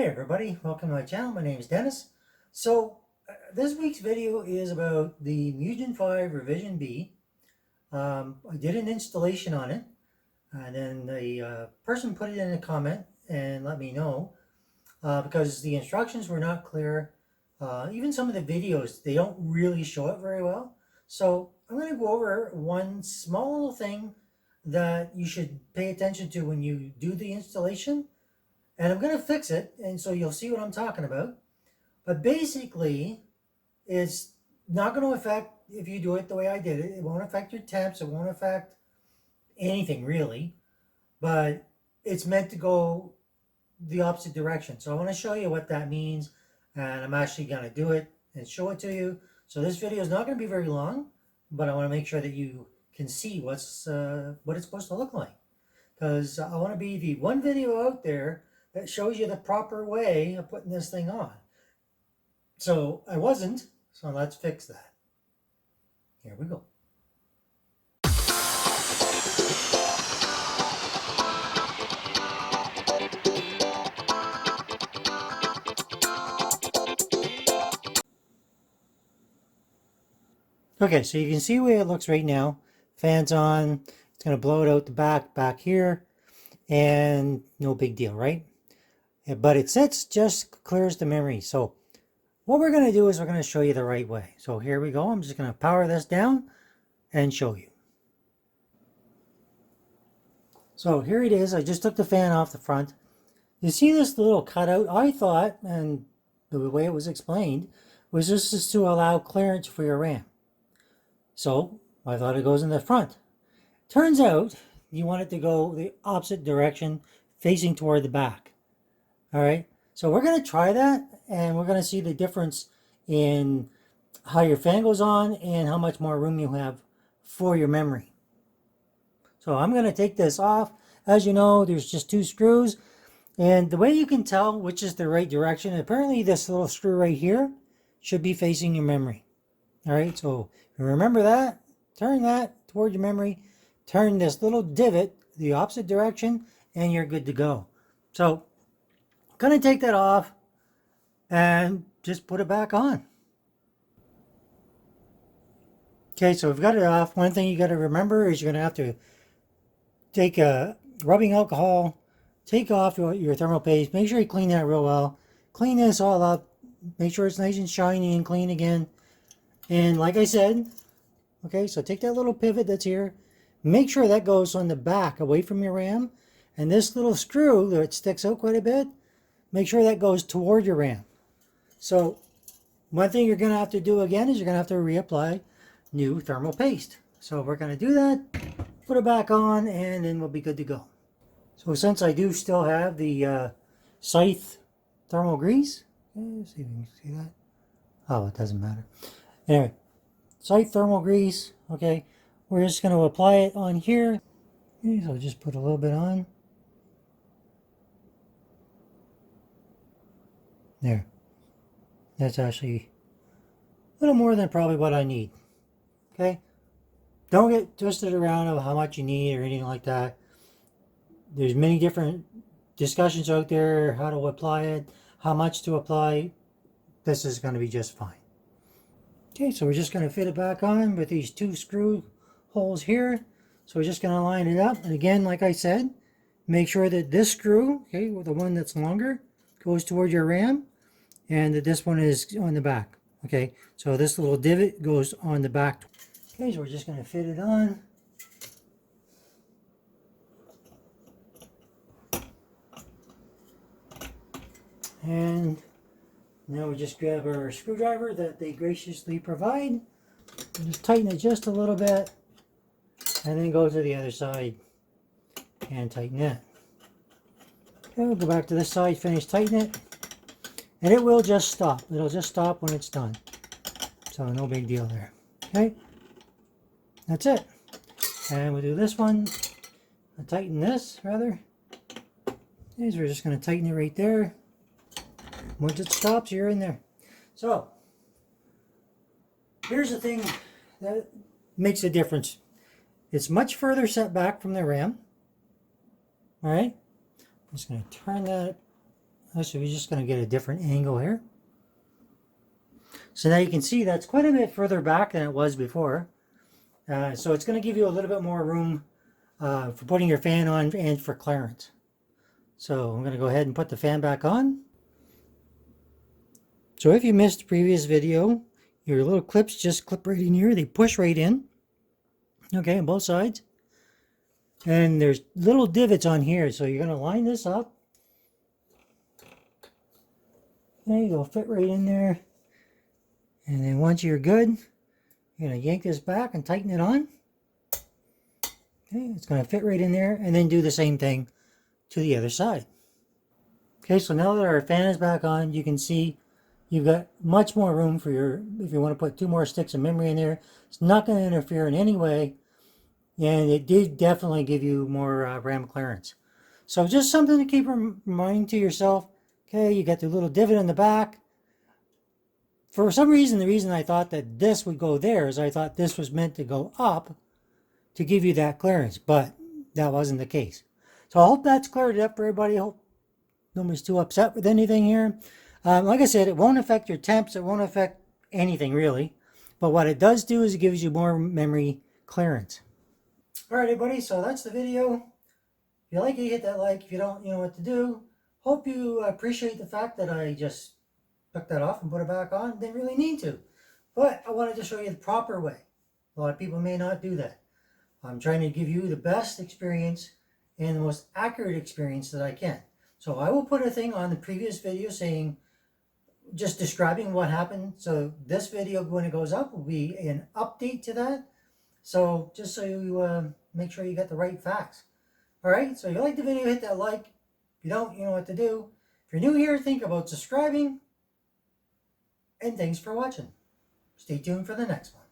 everybody, welcome to my channel. My name is Dennis. This week's video is about the Mugen 5 Revision B. I did an installation on it, and then the person put it in a comment and let me know because the instructions were not clear. Even some of the videos, they don't really show it very well. So I'm going to go over one small little thing that you should pay attention to when you do the installation. And I'm going to fix it, and so you'll see what I'm talking about. But basically, it's not going to affect, if you do it the way I did it, it won't affect your temps, it won't affect anything really. But it's meant to go the opposite direction. So I want to show you what that means, and I'm actually going to do it and show it to you. So this video is not going to be very long, but I want to make sure that you can see what it's supposed to look like. Because I want to be the one video out there that shows you the proper way of putting this thing on. So I wasn't, so let's fix that. Here we go. Okay, so you can see the way it looks right now. Fan's on, it's going to blow it out the back here, and no big deal, right? But it sits, just clears the memory. So what we're going to do is we're going to show you the right way. So here we go. I'm just going to power this down and show you. So here it is. I just took the fan off the front. You see this little cutout? I thought, and the way it was explained, was this is to allow clearance for your RAM. So I thought it goes in the front. Turns out you want it to go the opposite direction, facing toward the back. All right, so we're going to try that, and we're going to see the difference in how your fan goes on and how much more room you have for your memory. So I'm going to take this off. As you know, there's just two screws, and the way you can tell which is the right direction, apparently this little screw right here should be facing your memory. All right, so remember that, turn that toward your memory, turn this little divot the opposite direction, and you're good to go. So I'm going to take that off and just put it back on. Okay, so we've got it off. One thing you got to remember is you're going to have to take a rubbing alcohol, take off your thermal paste, make sure you clean that real well, clean this all up, make sure it's nice and shiny and clean again. And like I said, okay, so take that little pivot that's here, make sure that goes on the back away from your RAM, and this little screw that sticks out quite a bit, make sure that goes toward your RAM. So one thing you're going to have to do again is you're going to have to reapply new thermal paste. So we're going to do that, put it back on, and then we'll be good to go. So since I do still have the Scythe thermal grease, let's see if you can see that. Oh, it doesn't matter. Anyway, Scythe thermal grease, okay, we're just going to apply it on here. Okay, so just put a little bit on. There. That's actually a little more than probably what I need. Okay? Don't get twisted around of how much you need or anything like that. There's many different discussions out there, how to apply it, how much to apply. This is going to be just fine. Okay, so we're just going to fit it back on with these two screw holes here. So we're just going to line it up. And again, like I said, make sure that this screw, okay, the one that's longer, goes toward your RAM, and that this one is on the back. Okay, so this little divot goes on the back. Okay, so we're just going to fit it on. And now we just grab our screwdriver that they graciously provide, and just tighten it just a little bit, and then go to the other side and tighten that. Okay, we'll go back to this side, finish tighten it, and it will just stop. It'll just stop when it's done. So no big deal there. Okay, that's it. And we'll do this one. I'll tighten this rather. Okay, so we're just going to tighten it right there. Once it stops, you're in there. So here's the thing that makes a difference. It's much further set back from the RAM. All right. I'm just going to turn that So we're just going to get a different angle here. So now you can see that's quite a bit further back than it was before. So it's going to give you a little bit more room for putting your fan on and for clearance. So I'm going to go ahead and put the fan back on. So if you missed the previous video, your little clips just clip right in here. They push right in. Okay, on both sides. And there's little divots on here. So you're going to line this up. There you go, fit right in there. And then once you're good, you're going to yank this back and tighten it on. Okay, it's going to fit right in there, and then do the same thing to the other side. Okay, so now that our fan is back on, you can see you've got much more room for your, if you want to put 2 more sticks of memory in there. It's not going to interfere in any way, and it did definitely give you more RAM clearance. So just something to keep reminding to yourself. Okay, you got the little divot in the back. For some reason, the reason I thought that this would go there is I thought this was meant to go up to give you that clearance, but that wasn't the case. So I hope that's cleared it up for everybody. I hope nobody's too upset with anything here. Like I said, it won't affect your temps. It won't affect anything really. But what it does do is it gives you more memory clearance. All right, everybody. So that's the video. If you like it, hit that like. If you don't, you know what to do. Hope you appreciate the fact that I just took that off and put it back on. Didn't really need to. But I wanted to show you the proper way. A lot of people may not do that. I'm trying to give you the best experience and the most accurate experience that I can. So I will put a thing on the previous video saying, just describing what happened. So this video, when it goes up, will be an update to that. So just so you make sure you get the right facts. All right, so if you like the video, hit that like. If you don't, you know what to do. If you're new here, think about subscribing. And thanks for watching. Stay tuned for the next one.